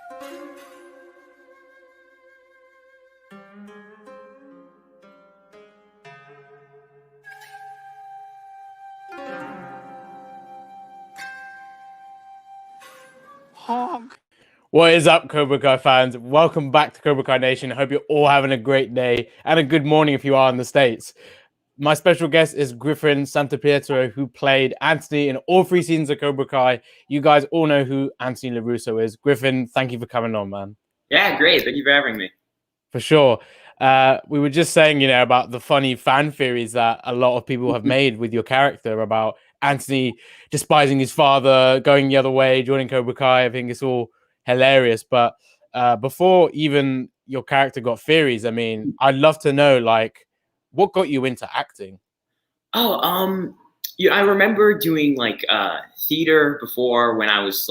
Honk. What is up, Cobra Kai fans? Welcome back to Cobra Kai Nation. I hope you're all having a great day and a good morning if you are in the States. My special guest is Griffin Santopietro, who played Anthony in all 3 seasons of Cobra Kai. You guys all know who Anthony LaRusso is. Griffin, thank you for coming on, man. Yeah, great. Thank you for having me. For sure. We were just saying, about the funny fan theories that a lot of people have made with your character about Anthony despising his father, going the other way, joining Cobra Kai. I think it's all hilarious. But before even your character got theories, I mean, I'd love to know, what got you into acting? Oh, I remember doing theater before when I was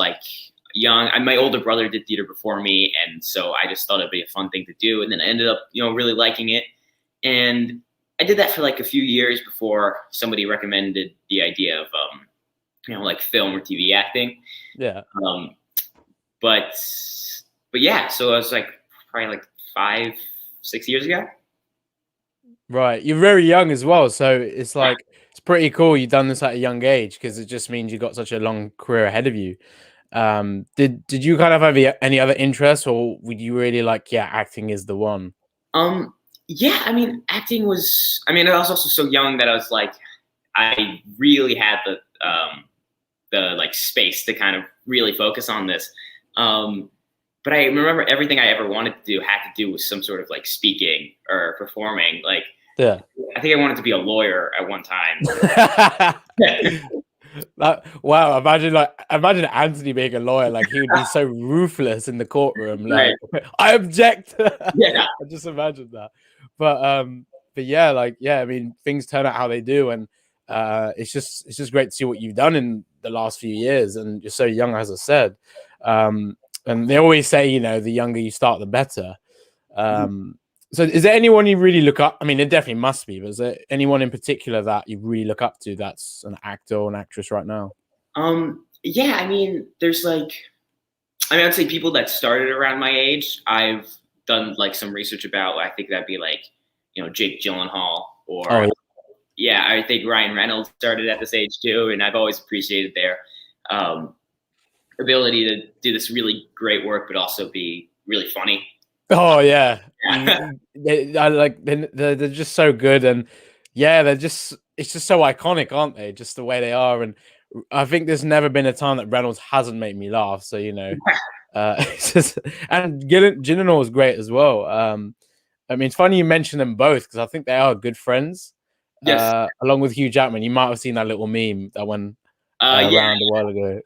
young. My older brother did theater before me, and so I just thought it'd be a fun thing to do. And then I ended up, really liking it. And I did that for a few years before somebody recommended the idea of, film or TV acting. Yeah. But yeah, so I was probably 5, 6 years ago. Right. You're very young as well. So it's it's pretty cool you've done this at a young age, because it just means you got such a long career ahead of you. Did you kind of have any other interests, or would you really acting is the one? Yeah, I mean, acting was, I was also so young that I was I really had the space to kind of really focus on this. But I remember everything I ever wanted to do had to do with some sort of speaking or performing. Yeah, I think I wanted to be a lawyer at one time. Wow, imagine Anthony being a lawyer. He would be so ruthless in the courtroom. Right. I object. Yeah, I just imagine that. But yeah, I mean, things turn out how they do, and it's just great to see what you've done in the last few years. And you're so young, as I said. And they always say, the younger you start, the better. So is there anyone you really look up? I mean, it definitely must be, but is there anyone in particular that you really look up to that's an actor or an actress right now? Yeah, I mean, there's I'd say people that started around my age, I've done some research about. I think that'd be Jake Gyllenhaal, or yeah, I think Ryan Reynolds started at this age too, and I've always appreciated their ability to do this really great work, but also be really funny. Oh yeah, they're just so good, and yeah, it's just so iconic, aren't they? Just the way they are, and I think there's never been a time that Reynolds hasn't made me laugh. So it's just, and Gyllenhaal is great as well. I mean, it's funny you mention them both, because I think they are good friends. Yes. Along with Hugh Jackman, you might have seen that little meme that went around a while ago.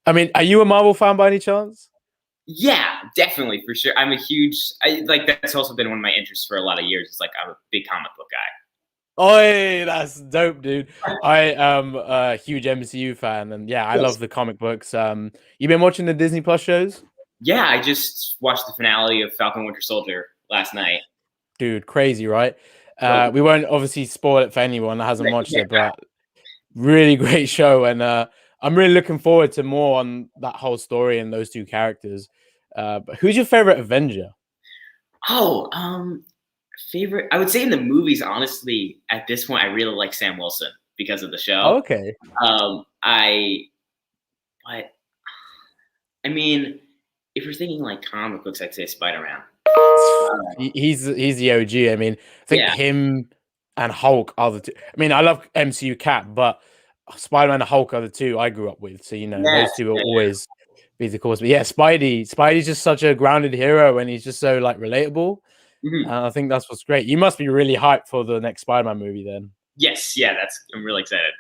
I mean, are you a Marvel fan by any chance? Yeah, definitely, for sure. I'm a huge, that's also been one of my interests for a lot of years. It's I'm a big comic book guy. Oh, that's dope, dude. I am a huge MCU fan, and yeah, I love the comic books. You been watching the Disney Plus shows? Yeah, I just watched the finale of Falcon Winter Soldier last night. Dude, crazy, right? We won't obviously spoil it for anyone that hasn't watched it, but really great show, and I'm really looking forward to more on that whole story and those 2 characters. But who's your favorite Avenger? Favorite? I would say in the movies, honestly, at this point, I really like Sam Wilson because of the show. Oh, okay. I mean, if you're thinking comic books, I'd say Spider-Man. He's the OG. I mean, I think him and Hulk are the 2. I mean, I love MCU Cap, but Spider-Man and Hulk are the 2 I grew up with. So those 2 will always be the course. But yeah, Spidey's just such a grounded hero, and he's just so relatable. I think that's what's great. You must be really hyped for the next Spider-Man movie then. Yes, yeah, I'm really excited.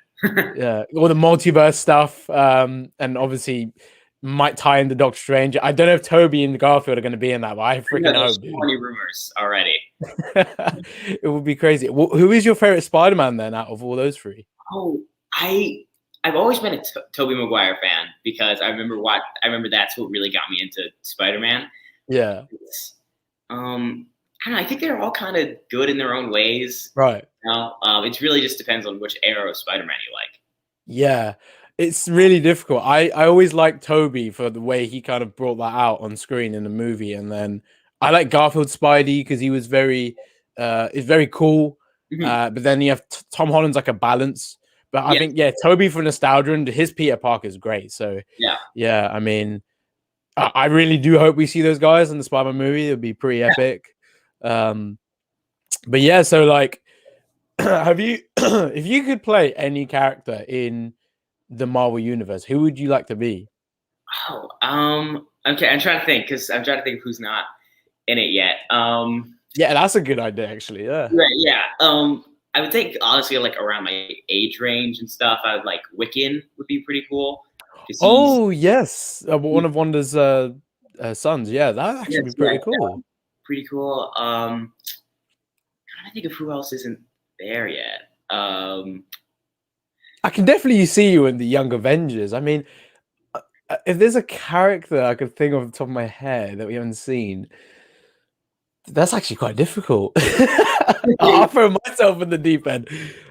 Yeah, all the multiverse stuff, and obviously might tie into Doctor Strange. I don't know if Toby and Garfield are going to be in that, but I freaking hope. There's so many rumors already. It would be crazy. Who is your favorite Spider-Man then, out of all those 3? Oh, I've always been a Tobey Maguire fan, because I remember that's what really got me into Spider-Man. Yeah. I don't know, I think they're all kind of good in their own ways. Right. It really just depends on which era of Spider-Man you like. Yeah. It's really difficult. I always liked Toby for the way he kind of brought that out on screen in the movie, and then I like Garfield Spidey because he was is very cool. Mhm. But then you have Tom Holland's like a balance. But I Yeah, think Toby for nostalgia and his Peter Parker is great. So yeah. yeah, I mean, I really do hope we see those guys in the Spider-Man movie. It would be pretty epic. Um, but yeah, so like, have you if you could play any character in the Marvel universe, who would you like to be? Oh, okay. I'm trying to think because I'm trying to think of who's not in it yet. Yeah, that's a good idea, actually. Yeah. Right, yeah. I would think honestly, like around my age range and stuff, I would like Wiccan would be pretty cool because Oh yes, one of Wanda's sons. Yeah, that actually be yes, yeah, pretty cool. pretty cool. Trying to think of who else isn't there yet. I can definitely see you in the Young Avengers. I mean, if there's a character I could think of off the top of my head that we haven't seen, that's actually quite difficult. I'll throw myself in the deep end.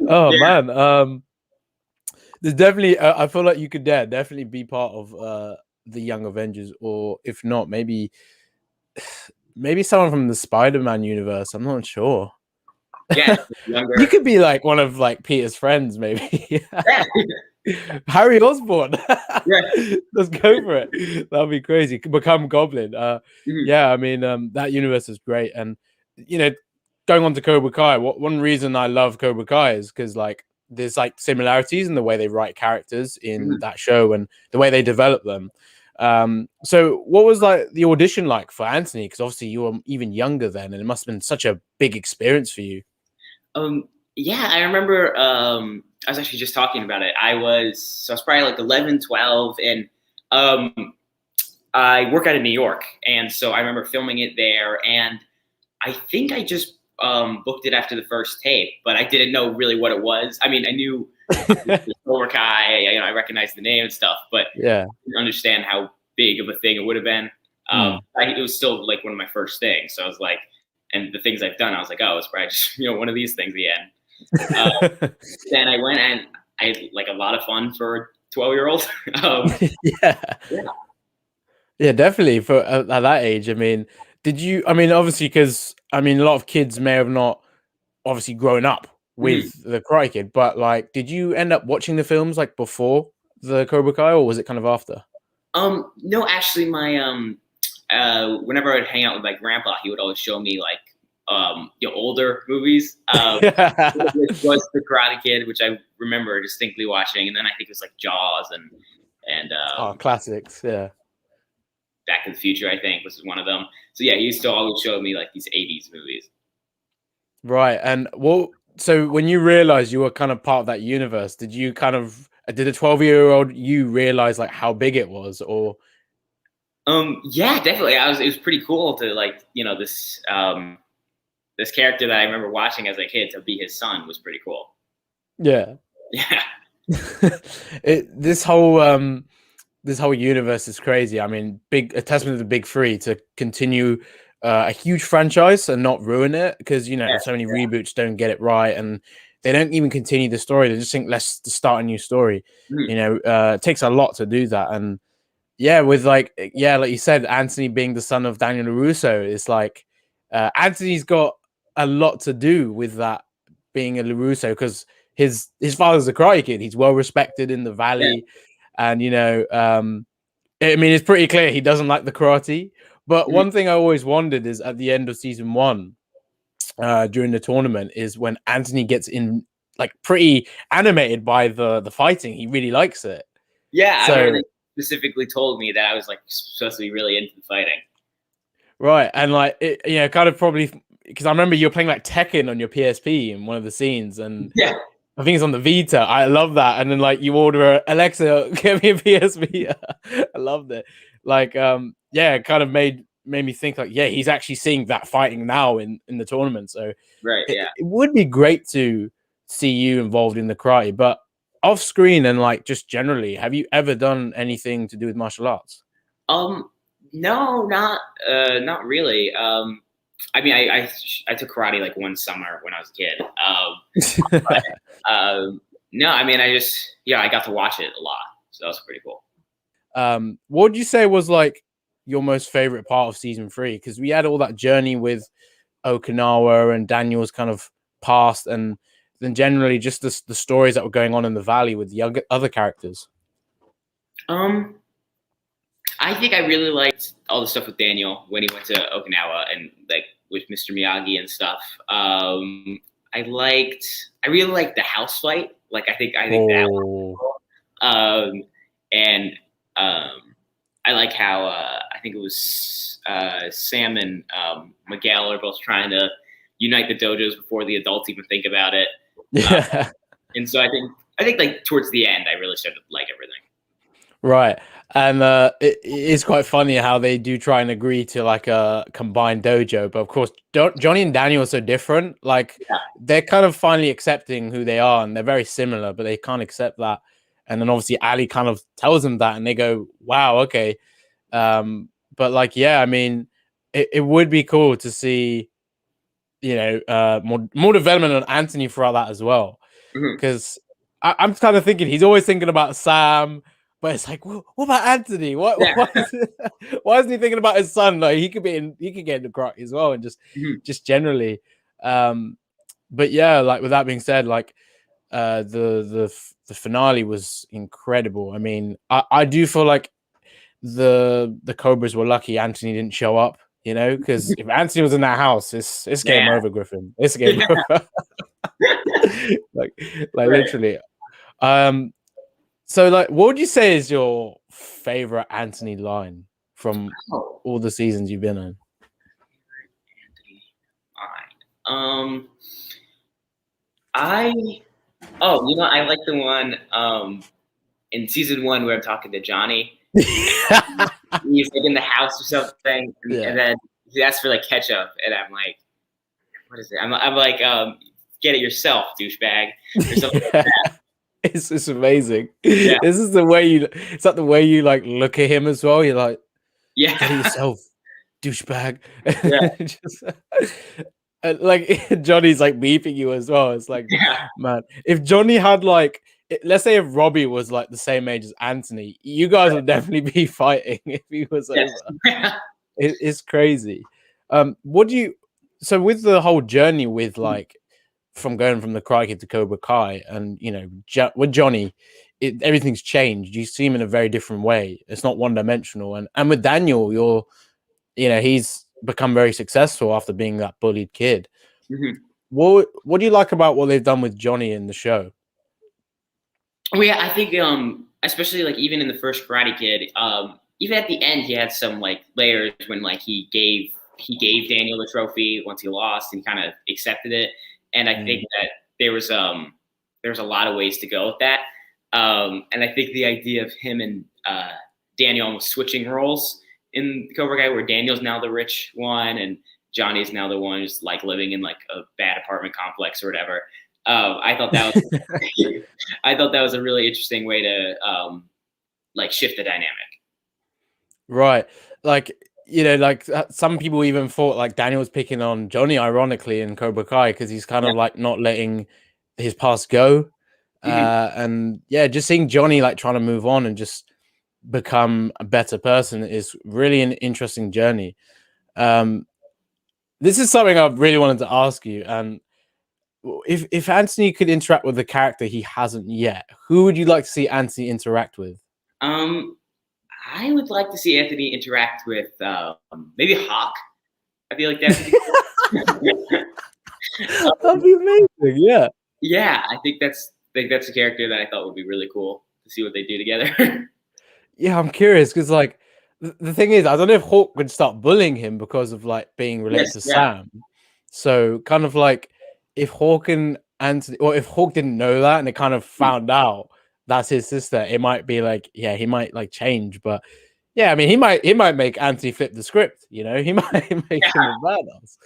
Oh Yeah. man, there's definitely. I feel like you could definitely be part of the Young Avengers, or if not, maybe someone from the Spider-Man universe. I'm not sure. Yeah, You younger. could be like one of like Peter's friends, maybe. Yeah, Harry Osborn. yeah. Let's go for it. That'll be crazy. Become Goblin. Mhm, Yeah, I mean, that universe is great. And going on to Cobra Kai, one reason I love Cobra Kai is because like there's like similarities in the way they write characters in mhm. that show and the way they develop them. So what was like the audition like for Anthony? Because obviously you were even younger then, and it must have been such a big experience for you. Yeah, I remember. I was actually just talking about it. I was probably like 11, 12, and um, I work out in New York, and so I remember filming it there. And I think I just booked it after the first tape, but I didn't know really what it was. I mean, I knew the Cobra Kai, I recognized the name and stuff, but Yeah. I didn't understand how big of a thing it would have been. Mm. It was still like one of my first things, so I was like, and the things I've done, I was like, oh, it's probably just one of these things again. Uh, then I went and I had like a lot of fun for a 12-year-old. Yeah. Yeah. Yeah, definitely for at that age. I mean, did you? I mean, obviously, because I mean, a lot of kids may have not obviously grown up Mhm. with the Karate Kid, but like, did you end up watching the films like before the Cobra Kai, or was it kind of after? No, actually, my whenever I'd hang out with my grandpa, he would always show me like older movies. Which was the Karate Kid, which I remember distinctly watching, and then I think it was like Jaws and Oh, classics. Yeah. Back to the Future. I think was one of them. So yeah, he used to always show me like these '80s movies. Right. And what? So when you realized you were kind of part of that universe, did you kind of did a 12-year-old you realize like how big it was, or? Yeah, definitely. It was pretty cool to like this character that I remember watching as a kid to be his son was pretty cool. Yeah. Yeah. This whole universe is crazy. I mean, a testament to the big three to continue a huge franchise and not ruin it, because Yeah. so many reboots don't get it right and they don't even continue the story. They just think let's start a new story. Mhm. It takes a lot to do that. And yeah, with like you said, Anthony being the son of Daniel LaRusso, it's like Anthony's got a lot to do with that being a LaRusso, because his father's a Karate Kid. He's well respected in the Yeah. Valley, and I mean, it's pretty clear he doesn't like the karate. But Mhm. one thing I always wondered is at the end of season one, during the tournament, is when Anthony gets in like pretty animated by the fighting. He really likes it. Yeah, I remember So they specifically told me that I was like supposed to be really into the fighting. right, and like kind of probably because I remember you're playing like Tekken on your PSP in one of the scenes, and Yeah. I think it's on the Vita. I love that. And then like you order Alexa, get me a PSP. I loved it. Like yeah, it kind of made me think like, yeah, he's actually seeing that fighting now in the tournament. So Right. Yeah. it would be great to see you involved in the karate, but off screen and like just generally, have you ever done anything to do with martial arts? Um. No, not really. I mean, I took karate like one summer when I was a kid. But no, I mean, I got to watch it a lot. So that was pretty cool. What would you say was like your most favorite part of season 3? Because we had all that journey with Okinawa and Daniel's kind of past, and then generally just the stories that were going on in the valley with the other characters. I think I really liked all the stuff with Daniel when he went to Okinawa and like with Mr. Miyagi and stuff. I really liked the house fight. Like I think that was cool. I like how I think it was Sam and Miguel are both trying to unite the dojos before the adults even think about it. Yeah. And so I think like towards the end, I really started to like everything. Right. And it is quite funny how they do try and agree to like a combined dojo, but of course Johnny and Daniel are so different. Like they're kind of finally accepting who they are, and they're very similar, but they can't accept that. And then obviously Ali kind of tells them that, and they go, "Wow, okay." But like, yeah, I mean, it would be cool to see, you know, more development on Anthony throughout that as well, because I'm kind of thinking he's always thinking about Sam. But it's like, what about Anthony? Why isn't he thinking about his son? Like he could get in the Croc as well, and just generally. But yeah, like with that being said, like the finale was incredible. I mean, I do feel like the Cobras were lucky Anthony didn't show up. You know, because if Anthony was in that house, it's game over, Griffin. It's game over. like literally. So, like, what would you say is your favorite Anthony line from all the seasons you've been in? I like the one in season 1 where I'm talking to Johnny. He's like in the house or something, and then he asks for like ketchup, and I'm like, "What is it?" I'm like, "Get it yourself, douchebag," or something like that. It's amazing. Yeah. This is the way it's like the way you like look at him as well. You're like, get it yourself, douchebag. Yeah. Like Johnny's like beeping you as well. It's like, man, if Johnny had like, let's say if Robbie was like the same age as Anthony, you guys would definitely be fighting if he was over. It's crazy. So with the whole journey with like, from going from the Karate Kid to Cobra Kai, and you know, with Johnny, everything's changed. You see him in a very different way. It's not one dimensional. And with Daniel, he's become very successful after being that bullied kid. What do you like about what they've done with Johnny in the show? Well, yeah, I think especially like even in the first Karate Kid, even at the end, he had some like layers when like he gave Daniel the trophy once he lost, and he kind of accepted it. And I think that there was a lot of ways to go with that. And I think the idea of him and Daniel almost switching roles in Cobra Kai, where Daniel's now the rich one and Johnny's now the one who's like living in like a bad apartment complex or whatever. I thought that was a really interesting way to like shift the dynamic. Right. Like, you know, like some people even thought like Daniel was picking on Johnny, ironically, in Cobra Kai, because he's kind of like not letting his past go. And yeah, just seeing Johnny like trying to move on and just become a better person is really an interesting journey. This is something I really wanted to ask you. And if Anthony could interact with the character he hasn't yet, who would you like to see Anthony interact with? I would like to see Anthony interact with maybe Hawk. I feel like that'd be amazing. Yeah. Yeah, I think that's a character that I thought would be really cool to see what they do together. Yeah, I'm curious because like the thing is, I don't know if Hawk would start bullying him because of like being related to Sam. So kind of like if Hawk and Anthony, or if Hawk didn't know that and it kind of found out that's his sister, it might be like, yeah, he might like change. But yeah, I mean, he might make Anthony flip the script, you know, he might make him a badass.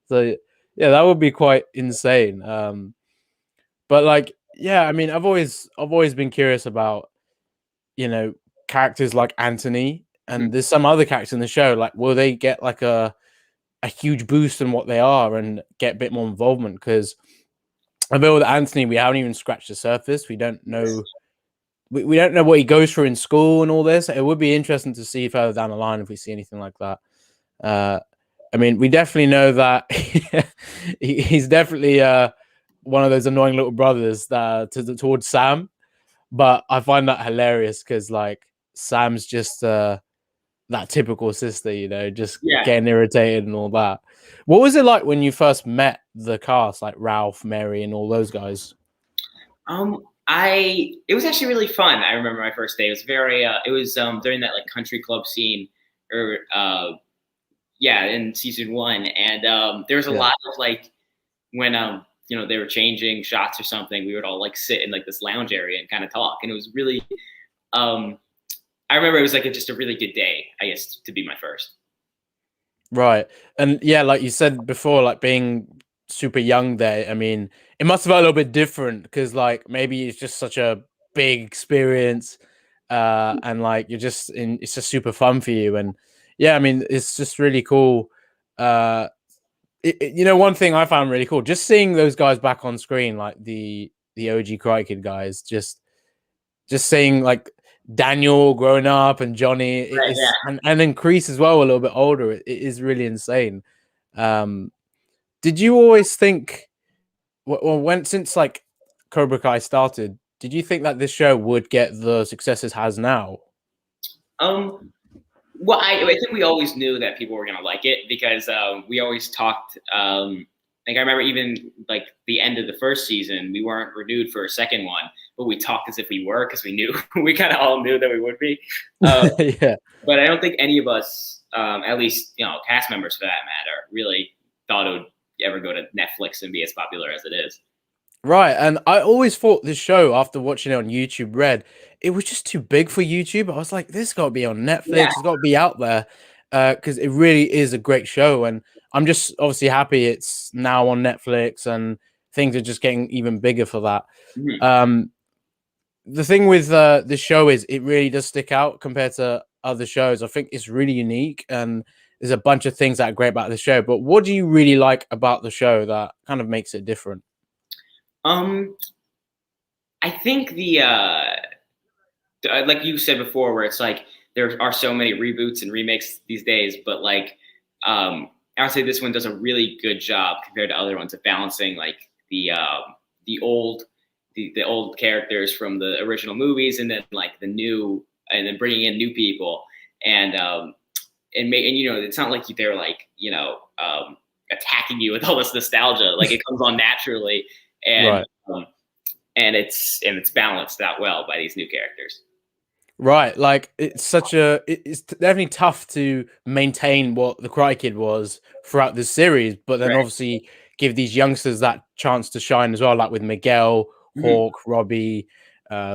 So yeah, that would be quite insane. But like, yeah, I mean, I've always been curious about, you know, characters like Anthony, and there's some other characters in the show, like will they get like a huge boost in what they are and get a bit more involvement? Because I feel with Anthony, we haven't even scratched the surface. We don't know we don't know what he goes through in school and all this. It would be interesting to see further down the line if we see anything like that. I mean, we definitely know that he's definitely one of those annoying little brothers that towards Sam. But I find that hilarious because like Sam's just that typical sister, you know, just getting irritated and all that. What was it like when you first met the cast, like Ralph, Mary, and all those guys? It was actually really fun. I remember my first day. It was very it was during that like country club scene or in season 1. And there was a lot of like when you know, they were changing shots or something, we would all like sit in like this lounge area and kind of talk. And it was really I remember it was like just a really good day, I guess, to be my first. Right. And yeah, like you said before, like being super young there, I mean, it must have felt a little bit different because like maybe it's just such a big experience and like you're just in, it's just super fun for you. And yeah, I mean, it's just really cool. You know, one thing I found really cool, just seeing those guys back on screen, like the OG Karate Kid guys, just seeing like Daniel growing up and Johnny and then Kreese as well, a little bit older. It is really insane. Did you always think, well, when since like Cobra Kai started, did you think that this show would get the success it has now? Well, I think we always knew that people were gonna like it because we always talked. Like I remember even like the end of the first season, we weren't renewed for a second one, but we talked as if we were because we knew we kind of all knew that we would be. Yeah. But I don't think any of us, at least you know, cast members for that matter, really thought it would ever go to Netflix and be as popular as it is. Right, and I always thought this show, after watching it on YouTube Red, it was just too big for YouTube. I was like, this got to be on Netflix. It's got to be out there because it really is a great show. And I'm just obviously happy it's now on Netflix and things are just getting even bigger for that. The thing with this show is it really does stick out compared to other shows. I think it's really unique and there's a bunch of things that are great about the show. But what do you really like about the show that kind of makes it different? I think the like you said before, where it's like there are so many reboots and remakes these days, but like I would say this one does a really good job compared to other ones of balancing like the old characters from the original movies and then like the new and then bringing in new people and you know, it's not like they're like, you know, attacking you with all this nostalgia. Like it comes on naturally. And and it's balanced out well by these new characters. Right, like it's definitely tough to maintain what the Karate Kid was throughout this series, but then obviously give these youngsters that chance to shine as well, like with Miguel, Hawk, Robbie,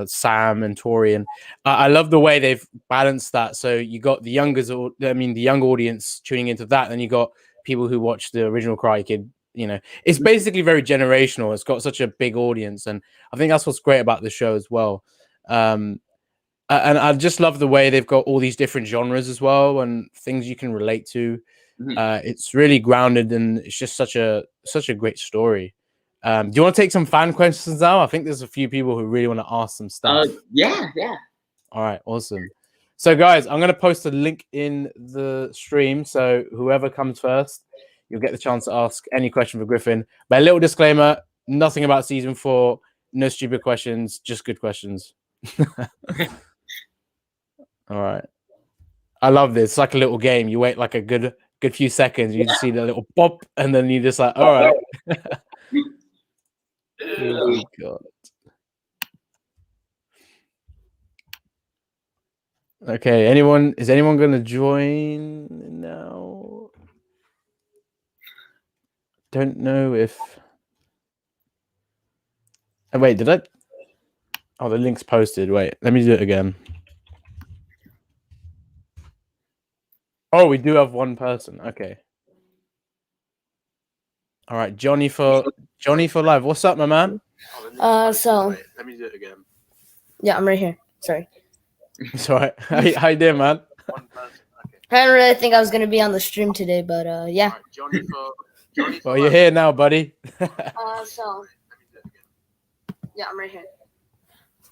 Sam, and Tori. And I love the way they've balanced that. So you got the young audience tuning into that, and you got people who watch the original Karate Kid. You know, it's basically very generational. It's got such a big audience, and I think that's what's great about the show as well. And I just love the way they've got all these different genres as well, and things you can relate to. It's really grounded, and it's just such a great story. Do you want to take some fan questions now? I think there's a few people who really want to ask some stuff. Yeah. All right, awesome. So, guys, I'm going to post a link in the stream, so whoever comes first, you'll get the chance to ask any question for Griffin. But a little disclaimer, nothing about season 4, no stupid questions, just good questions. All right. I love this. It's like a little game. You wait like a good few seconds. You just see the little pop, and then you just like, all right. Oh, God. Okay. Is anyone going to join now? Don't know if. Oh, wait, did I? Oh, the link's posted. Wait, let me do it again. Oh, we do have one person. Okay. All right, Johnny for live. What's up, my man? So wait, let me do it again. Yeah, I'm right here. Sorry. It's all right. How you doing, man? One person. Okay. I didn't really think I was gonna be on the stream today, but yeah. Right, Johnny well, you're here now, buddy. So yeah, I'm right here.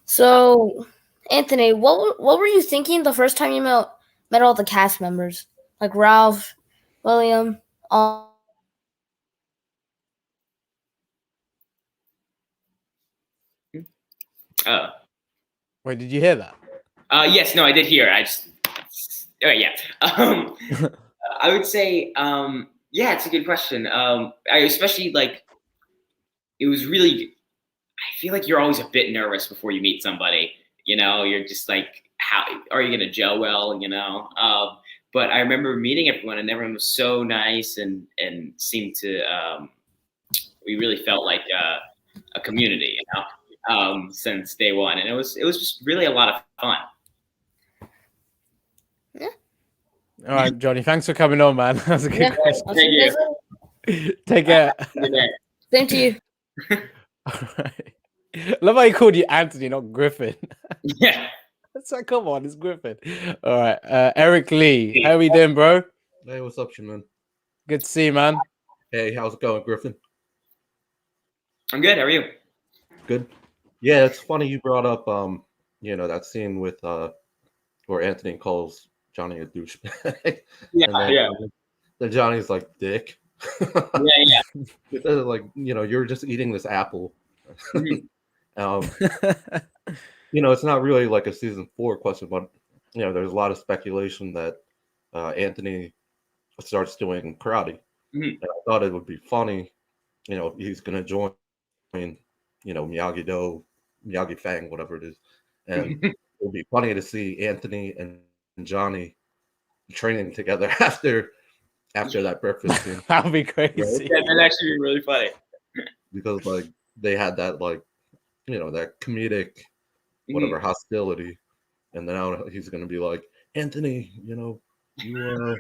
So Anthony, what were you thinking the first time you met all the cast members, like Ralph, William, all? Oh. Wait, did you hear that? Yes, no, I did hear. Oh yeah. I would say, yeah, it's a good question. I especially like, it was really, I feel like you're always a bit nervous before you meet somebody. You know, you're just like, how are you gonna gel well? You know. But I remember meeting everyone, and everyone was so nice and seemed to. We really felt like a community, you know, since day one, and it was just really a lot of fun. Yeah. All right, Johnny, thanks for coming on, man. That was a good question. Thank you. Take care. Same to you. All right. I love how he called you Anthony, not Griffin. Yeah. It's like, come on, it's Griffin. All right, Eric Lee, how are we doing, bro? Hey, what's up, man? Good to see you, man. Hey, how's it going, Griffin? I'm good. How are you? Good. Yeah, it's funny you brought up, you know, that scene with where Anthony calls Johnny a douchebag. Yeah. Then Johnny's like, dick. Yeah. It's like, you know, you're just eating this apple. Mm-hmm. You know, it's not really like a season 4 question, but you know, there's a lot of speculation that Anthony starts doing karate. Mm-hmm. And I thought it would be funny, you know, he's gonna join, you know, Miyagi-Do, Miyagi Fang, whatever it is, and it would be funny to see Anthony and Johnny training together after that breakfast scene. That would be crazy. Right? Yeah, that'd actually be really funny. Because like they had that, like, you know, that comedic whatever hostility, and then now he's gonna be like, Anthony, you know, you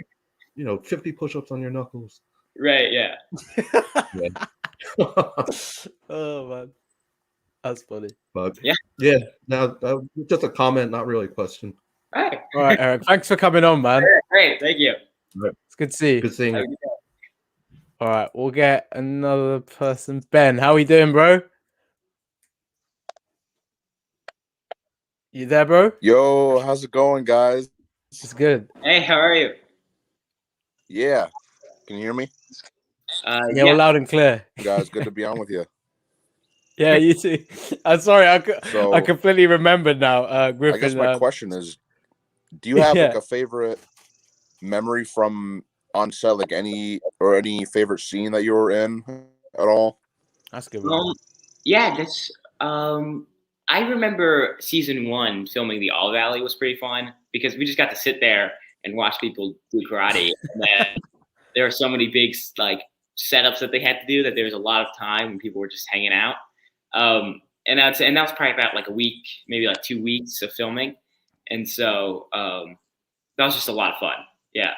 know, 50 push-ups on your knuckles. Right. Yeah. Oh man, that's funny. But yeah. Now just a comment, not really a question. All right. All right, Eric, thanks for coming on, man. Great. Thank you. It's good to see you. Good seeing you. All right, we'll get another person. Ben, how are we doing, bro? You there, bro? Yo, how's it going, guys? It's good. Hey, how are you? Yeah. Can you hear me? Yeah, we're loud and clear. Guys, good to be on with you. Yeah, you too. I'm sorry, I So, completely remembered now. Griffin, I guess my question is, do you have Yeah. like a favorite memory from on set, like any favorite scene that you were in at all? That's a good one. Yeah, that's I remember season 1 filming the All Valley was pretty fun because we just got to sit there and watch people do karate. And then there were so many big like setups that they had to do that there was a lot of time when people were just hanging out. And that was probably about like a week, maybe like 2 weeks of filming. And so that was just a lot of fun. Yeah.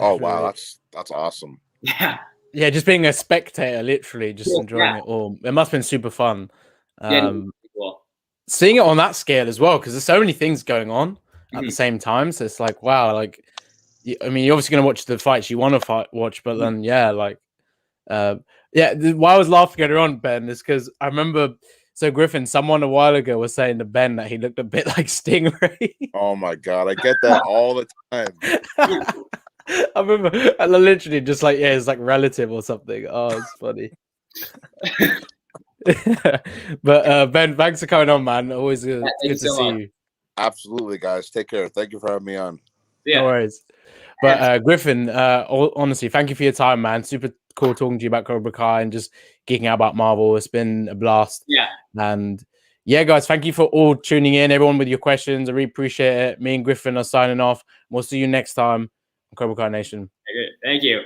Oh wow, that's awesome. Yeah. Yeah, just being a spectator, literally, just enjoying it all. It must have been super fun. Cool. Seeing it on that scale as well, because there's so many things going on at the same time. So it's like, wow, like, I mean, you're obviously going to watch the fights you want to watch, but then, yeah, like, why I was laughing earlier on, Ben, is because I remember, so Griffin, someone a while ago was saying to Ben that he looked a bit like Stingray. Oh my god, I get that all the time. I remember literally just like, yeah, it's like relative or something. Oh, it's funny. But Ben, thanks for coming on, man. Always good to see you. Absolutely, guys. Take care. Thank you for having me on. Yeah. No worries. But Griffin, honestly, thank you for your time, man. Super cool talking to you about Cobra Kai and just geeking out about Marvel. It's been a blast. Yeah. And yeah, guys, thank you for all tuning in. Everyone with your questions, I really appreciate it. Me and Griffin are signing off. We'll see you next time on Cobra Kai Nation. Thank you.